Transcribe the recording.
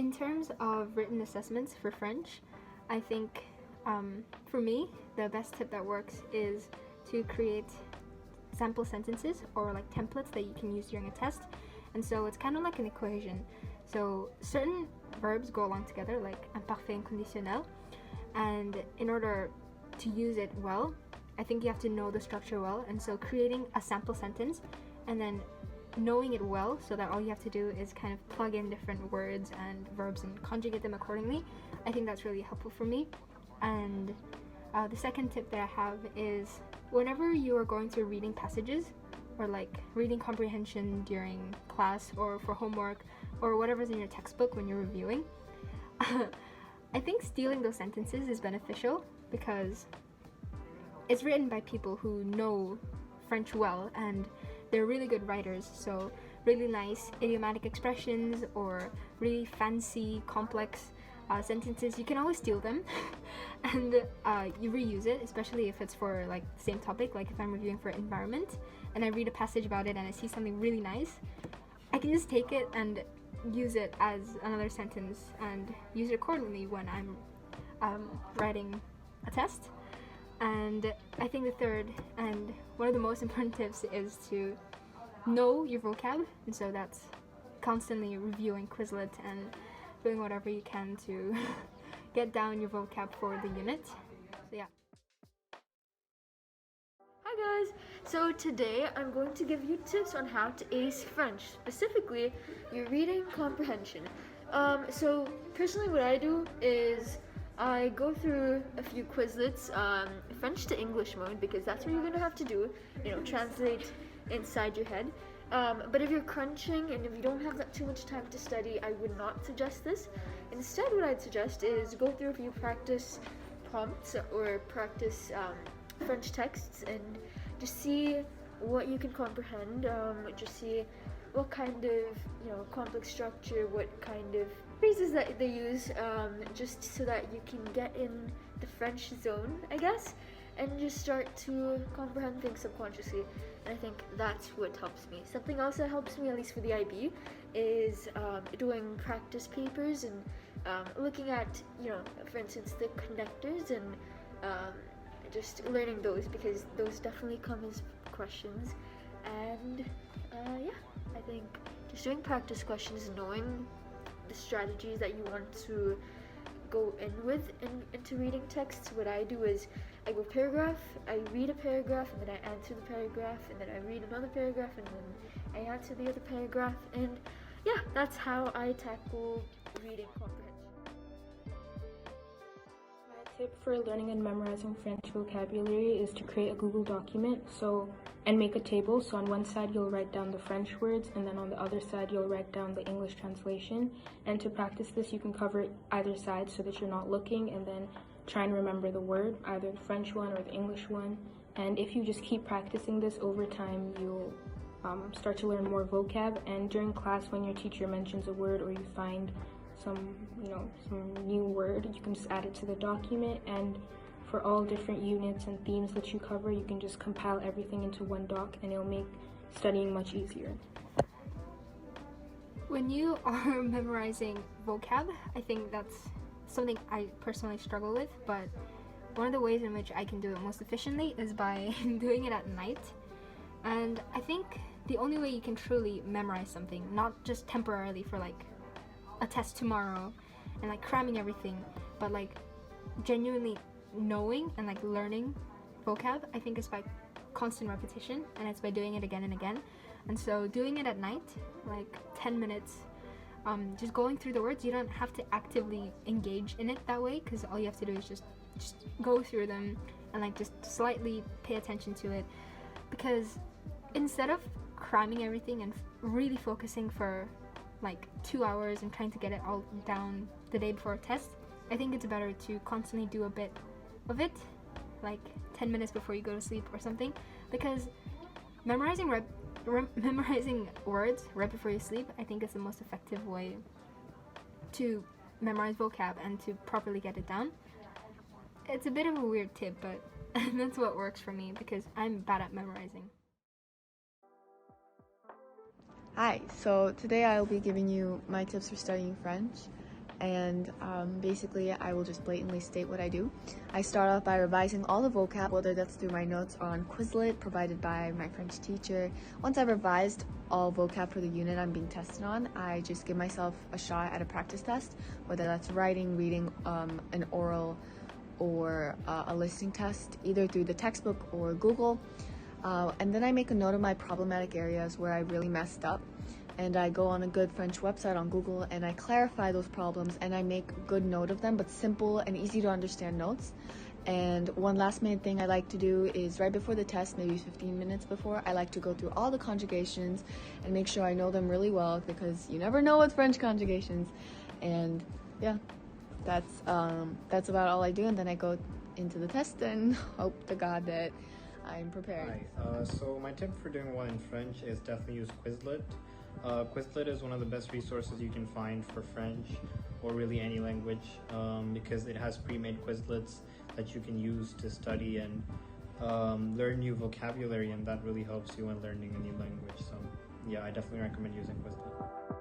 In terms of written assessments for French, I think for me, the best tip that works is to create sample sentences or like templates that you can use during a test. And so it's kind of like an equation. So certain verbs go along together, like imparfait and conditionnel. And in order to use it well, I think you have to know the structure well. And so creating a sample sentence and then knowing it well so that all you have to do is kind of plug in different words and verbs and conjugate them accordingly. I think that's really helpful for me. And the second tip that I have is whenever you are going through reading passages or like reading comprehension during class or for homework or whatever's in your textbook when you're reviewing, I think stealing those sentences is beneficial because it's written by people who know French well and they're really good writers, so really nice idiomatic expressions or really fancy, complex sentences, you can always steal them and you reuse it, especially if it's for like the same topic. Like if I'm reviewing for environment and I read a passage about it and I see something really nice, I can just take it and use it as another sentence and use it accordingly when I'm writing a test. And I think the third and one of the most important tips is to know your vocab, and so that's constantly reviewing Quizlet and doing whatever you can to get down your vocab for the unit. So yeah. Hi guys! So today I'm going to give you tips on how to ace French, specifically your reading comprehension. So personally what I do is I go through a few Quizlets, French to English mode, because that's what you're going to have to do, translate inside your head. But if you're crunching and if you don't have that too much time to study, I would not suggest this. Instead, what I'd suggest is go through a few practice prompts or practice French texts and just see what you can comprehend, just see what kind of complex structure, what kind of phrases that they use, just so that you can get in the French zone, I guess, and just start to comprehend things subconsciously. And I think that's what helps me. Something else that helps me, at least for the IB, is doing practice papers and looking at, for instance, the connectors and just learning those, because those definitely come as questions. And yeah, I think just doing practice questions, knowing the strategies that you want to go in with into reading texts. What I do is I go paragraph, I read a paragraph, and then I answer the paragraph, and then I read another paragraph, and then I answer the other paragraph, and yeah, that's how I tackle reading comprehension. My tip for learning and memorizing French vocabulary is to create a Google document and make a table. So on one side you'll write down the French words, and then on the other side you'll write down the English translation. And to practice this, you can cover either side so that you're not looking, and then try and remember the word, either the French one or the English one. And if you just keep practicing this over time, you'll start to learn more vocab. And during class, when your teacher mentions a word or you find some new word, you can just add it to the document. And for all different units and themes that you cover, you can just compile everything into one doc, and it'll make studying much easier. When you are memorizing vocab, I think that's something I personally struggle with, but one of the ways in which I can do it most efficiently is by doing it at night. And I think the only way you can truly memorize something, not just temporarily for like a test tomorrow and like cramming everything, but like genuinely knowing and like learning vocab, I think is by constant repetition, and it's by doing it again and again. And so doing it at night, like 10 minutes, just going through the words, you don't have to actively engage in it that way, because all you have to do is just go through them and like just slightly pay attention to it. Because instead of cramming everything and really focusing for like 2 hours and trying to get it all down the day before a test, I think it's better to constantly do a bit of it, like 10 minutes before you go to sleep or something, because memorizing words right before you sleep, I think is the most effective way to memorize vocab and to properly get it down. It's a bit of a weird tip, but that's what works for me because I'm bad at memorizing. Hi, so today I'll be giving you my tips for studying French. and basically I will just blatantly state what I do. I start off by revising all the vocab, whether that's through my notes or on Quizlet provided by my French teacher. Once I've revised all vocab for the unit I'm being tested on, I just give myself a shot at a practice test, whether that's writing, reading, an oral, or a listening test, either through the textbook or Google. And then I make a note of my problematic areas where I really messed up, and I go on a good French website on Google and I clarify those problems and I make a good note of them, but simple and easy to understand notes. And one last minute thing I like to do is right before the test, maybe 15 minutes before, I like to go through all the conjugations and make sure I know them really well, because you never know with French conjugations. And yeah, that's about all I do, and then I go into the test and hope to God that I'm prepared. Hi, so my tip for doing well in French is definitely use Quizlet. Quizlet is one of the best resources you can find for French or really any language, because it has pre-made Quizlets that you can use to study and learn new vocabulary, and that really helps you when learning a new language. So yeah, I definitely recommend using Quizlet.